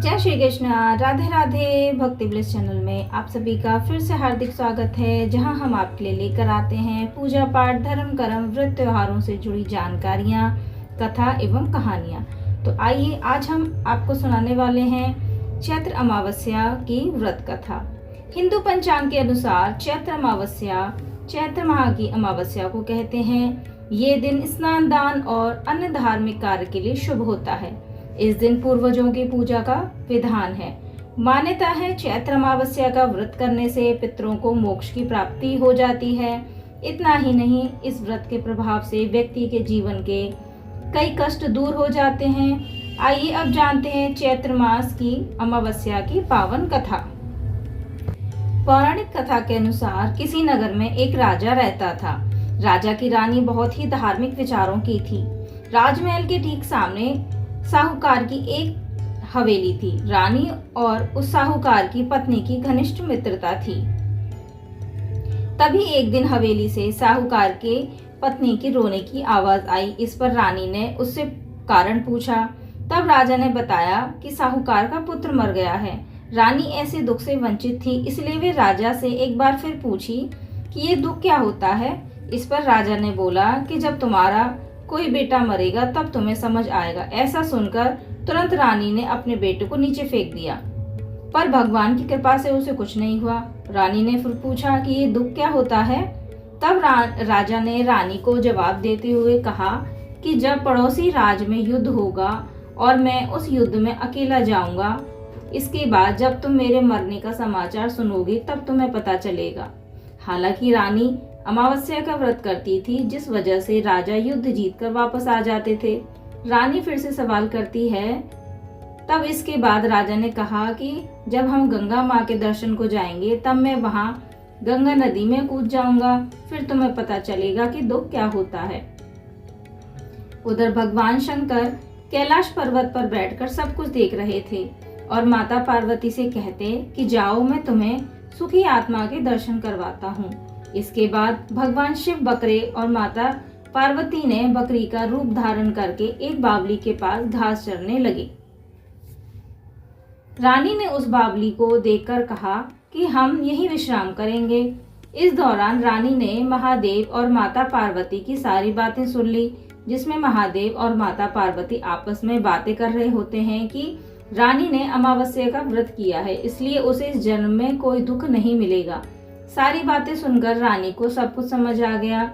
जय श्री कृष्ण। राधे राधे। भक्ति bliss channel में आप सभी का फिर से हार्दिक स्वागत है, जहां हम आपके लिए लेकर आते हैं पूजा पाठ, धर्म कर्म, व्रत त्योहारों से जुड़ी जानकारियां, कथा एवं कहानियां। तो आइए आज हम आपको सुनाने वाले हैं चैत्र अमावस्या की व्रत कथा। हिंदू पंचांग के अनुसार चैत्र अमावस्या चैत्र माह की अमावस्या को कहते हैं। ये दिन स्नान, दान और अन्य धार्मिक कार्य के लिए शुभ होता है। इस दिन पूर्वजों की पूजा का विधान है। मान्यता है चैत्र अमावस्या का व्रत करने से पितरों को मोक्ष की प्राप्ति हो जाती है। इतना ही नहीं, इस व्रत के प्रभाव से व्यक्ति के जीवन के कई कष्ट दूर हो जाते हैं। आइए अब जानते हैं चैत्र मास की अमावस्या की पावन कथा। पौराणिक कथा के अनुसार किसी नगर में एक राजा रहता था। राजा की रानी बहुत ही धार्मिक विचारों की थी। राजमहल के ठीक सामने साहूकार की एक हवेली थी। रानी और उस साहूकार की पत्नी की घनिष्ठ मित्रता थी। तभी एक दिन हवेली से साहूकार के पत्नी की रोने की आवाज आई। इस पर रानी ने उससे कारण पूछा। तब राजा ने बताया कि साहूकार का पुत्र मर गया है। रानी ऐसे दुख से वंचित थी, इसलिए वे राजा से एक बार फिर पूछी कि ये दुख क्या होता है। इस पर राजा ने बोला कि जब तुम्हारा कोई बेटा मरेगा तब तुम्हें समझ आएगा। ऐसा सुनकर तुरंत रानी ने अपने बेटे को नीचे फेंक दिया, पर भगवान की कृपा से उसे कुछ नहीं हुआ। रानी ने फिर पूछा कि ये दुख क्या होता है। तब राजा ने रानी को जवाब देते हुए कहा कि जब पड़ोसी राज में युद्ध होगा और मैं उस युद्ध में अकेला जाऊंगा, इसके बाद जब तुम मेरे मरने का समाचार सुनोगे तब तुम्हें पता चलेगा। हालांकि रानी अमावस्या का व्रत करती थी, जिस वजह से राजा युद्ध जीतकर वापस आ जाते थे। रानी फिर से सवाल करती है। तब इसके बाद राजा ने कहा कि जब हम गंगा माँ के दर्शन को जाएंगे तब मैं वहाँ गंगा नदी में कूद जाऊंगा, फिर तुम्हें पता चलेगा कि दुख क्या होता है। उधर भगवान शंकर कैलाश पर्वत पर बैठकर सब कुछ देख रहे थे और माता पार्वती से कहते कि जाओ, मैं तुम्हें सुखी आत्मा के दर्शन करवाता हूँ। इसके बाद भगवान शिव बकरे और माता पार्वती ने बकरी का रूप धारण करके एक बावली के पास घास चरने लगे। रानी ने उस बावली को देखकर कहा कि हम यहीं विश्राम करेंगे। इस दौरान रानी ने महादेव और माता पार्वती की सारी बातें सुन ली, जिसमें महादेव और माता पार्वती आपस में बातें कर रहे होते हैं कि रानी ने अमावस्या का व्रत किया है, इसलिए उसे इस जन्म में कोई दुख नहीं मिलेगा। सारी बातें सुनकर रानी को सब कुछ समझ आ गया।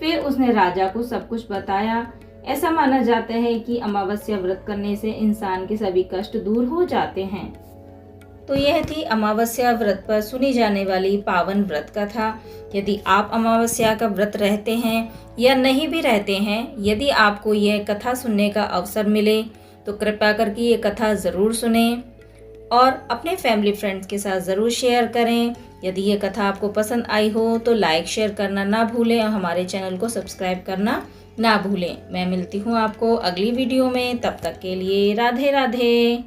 फिर उसने राजा को सब कुछ बताया। ऐसा माना जाता है कि अमावस्या व्रत करने से इंसान के सभी कष्ट दूर हो जाते हैं। तो यह थी अमावस्या व्रत पर सुनी जाने वाली पावन व्रत कथा। यदि आप अमावस्या का व्रत रहते हैं या नहीं भी रहते हैं, यदि आपको यह कथा सुनने का अवसर मिले तो कृपया करके ये कथा ज़रूर सुनें और अपने फैमिली फ्रेंड्स के साथ ज़रूर शेयर करें। यदि ये कथा आपको पसंद आई हो तो लाइक शेयर करना ना भूलें और हमारे चैनल को सब्सक्राइब करना ना भूलें। मैं मिलती हूँ आपको अगली वीडियो में, तब तक के लिए राधे राधे।